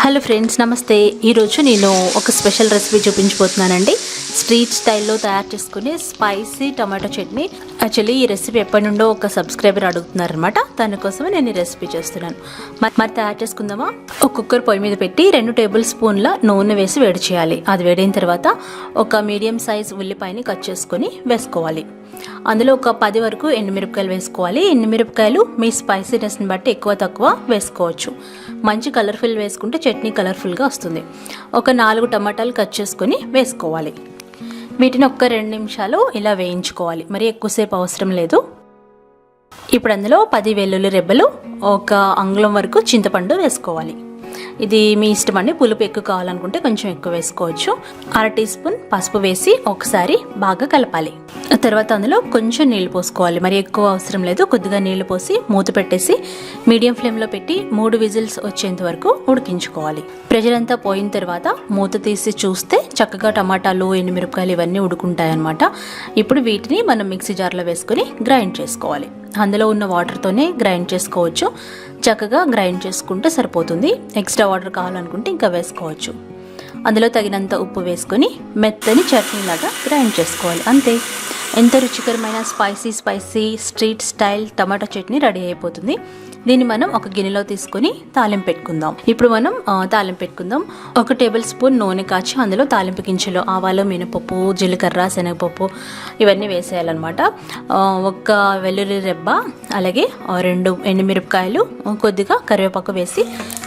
Hello friends, నమస్తే. ఈరోజు నేను ఒక స్పెషల్ రెసిపీ చూపించబోతున్నానండి. స్ట్రీట్ స్టైల్లో తయారు చేసుకునే స్పైసీ టమాటో చట్నీ. యాక్చువల్లీ ఈ రెసిపీ ఎప్పటి నుండో ఒక సబ్స్క్రైబర్ అడుగుతున్నారనమాట. దానికోసమే నేను ఈ రెసిపీ చేస్తున్నాను. మరి తయారు చేసుకుందామా? ఒక కుక్కర్ పొయ్యి మీద పెట్టి 2 టేబుల్ స్పూన్ల నూనె వేసి వేడి చేయాలి. అది వేడైన తర్వాత ఒక మీడియం సైజ్ ఉల్లిపాయని కట్ చేసుకొని వేసుకోవాలి. అందులో ఒక 10 వరకు ఎండుమిరపకాయలు వేసుకోవాలి. ఎండుమిరపకాయలు మీ స్పైసీనెస్ని బట్టి ఎక్కువ తక్కువ వేసుకోవచ్చు. మంచి కలర్ఫుల్ వేసుకుంటే చట్నీ కలర్ఫుల్గా వస్తుంది. ఒక 4 టమాటాలు కట్ చేసుకొని వేసుకోవాలి. వీటిని ఒక్క 2 నిమిషాలు ఇలా వేయించుకోవాలి. మరి ఎక్కువసేపు అవసరం లేదు. ఇప్పుడు అందులో 10 వెల్లుల్లి రెబ్బలు, ఒక అంగుళం వరకు చింతపండు వేసుకోవాలి. ఇది మీ ఇష్టం అండి. పులుపు ఎక్కువ కావాలనుకుంటే కొంచెం ఎక్కువ వేసుకోవచ్చు. 1/2 టీ స్పూన్ పసుపు వేసి ఒకసారి బాగా కలపాలి. తర్వాత అందులో కొంచెం నీళ్లు పోసుకోవాలి. మరి ఎక్కువ అవసరం లేదు. కొద్దిగా నీళ్లు పోసి మూత పెట్టేసి మీడియం ఫ్లేమ్లో పెట్టి 3 విజిల్స్ వచ్చేంత వరకు ఉడికించుకోవాలి. ప్రెషర్ అంతా పోయిన తర్వాత మూత తీసి చూస్తే చక్కగా టమాటాలు, ఎండుమిరపకాయలు ఇవన్నీ ఉడుకుంటాయన్నమాట. ఇప్పుడు వీటిని మనం మిక్సీ జార్లో వేసుకొని గ్రైండ్ చేసుకోవాలి. అందులో ఉన్న వాటర్తోనే గ్రైండ్ చేసుకోవచ్చు. చక్కగా గ్రైండ్ చేసుకుంటే సరిపోతుంది. ఎక్స్ట్రా వాటర్ కావాలనుకుంటే ఇంకా వేసుకోవచ్చు. అందులో తగినంత ఉప్పు వేసుకొని మెత్తని చట్నీ లాగా గ్రైండ్ చేసుకోవాలి. అంతే, ఎంత రుచికరమైన spicy street style tomato chutney ready అయిపోతుంది. దీన్ని మనం ఒక గిన్నెలో తీసుకొని తాలింపు పెట్టుకుందాం. ఇప్పుడు మనం తాలింపు పెట్టుకుందాం. 1 టేబుల్ స్పూన్ నూనె కాచి అందులో తాలింపు గింజలు, ఆవాలు, మినపప్పు, జీలకర్ర, శనగపప్పు ఇవన్నీ వేసేయాలన్నమాట. ఒక వెల్లుల్లి రెబ్బ, అలాగే 2 ఎండుమిరపకాయలు, కొద్దిగా కరివేపాకు వేసి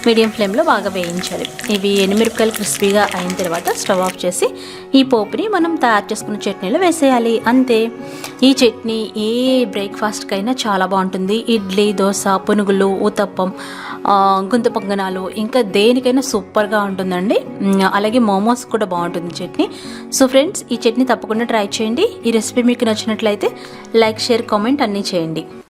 మీడియం ఫ్లేమ్లో బాగా వేయించాలి. ఇవి ఎండుమిరపకాయలు క్రిస్పీగా అయిన తర్వాత స్టవ్ ఆఫ్ చేసి ఈ పోపుని మనం తయారు చేసుకున్న చట్నీలో వేసేయాలి. అంతే. ఈ చట్నీ ఏ బ్రేక్ఫాస్ట్కైనా చాలా బాగుంటుంది. ఇడ్లీ, దోశ, పునుగులు, ఊతప్పం, గుంత పొంగనాలు, ఇంకా దేనికైనా సూపర్గా ఉంటుందండి. అలాగే మోమోస్ కూడా బాగుంటుంది చట్నీ. సో ఫ్రెండ్స్, ఈ చట్నీ తప్పకుండా ట్రై చేయండి. ఈ రెసిపీ మీకు నచ్చినట్లయితే లైక్, షేర్, కామెంట్ అన్నీ చేయండి.